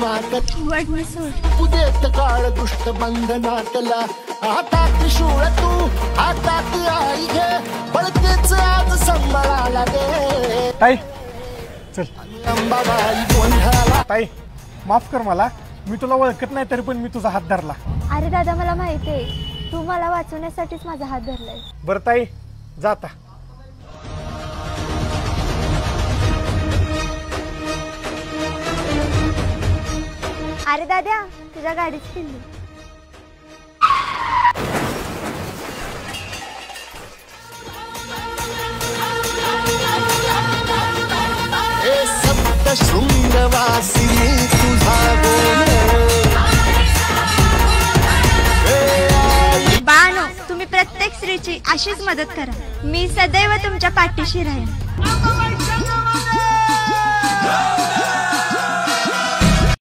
वडणी सोड. उदेत काळ दुष्ट बंधनातला आता त्रिशूळ तू हातात आई घे बळतेच आज संबळाला दे. ताई चल. अंबाबाई गोंधळाला. ताई माफ कर मला, मी तुला ओळखत नाही तरी पण मी तुझा हात धरला. अरे दादा मला माहिती आहे तू मला वाचवण्यासाठीच माझा हात धरलाय. बरं ताई जाता. अरे दाद्या तुझ्या गाडीच किल्ली. हे सप्त शृंगवासिनी तुझा बानो तुम्ही प्रत्येक स्त्रीची अशीच मदत करा. मी सदैव तुमच्या पाठीशी राहीन.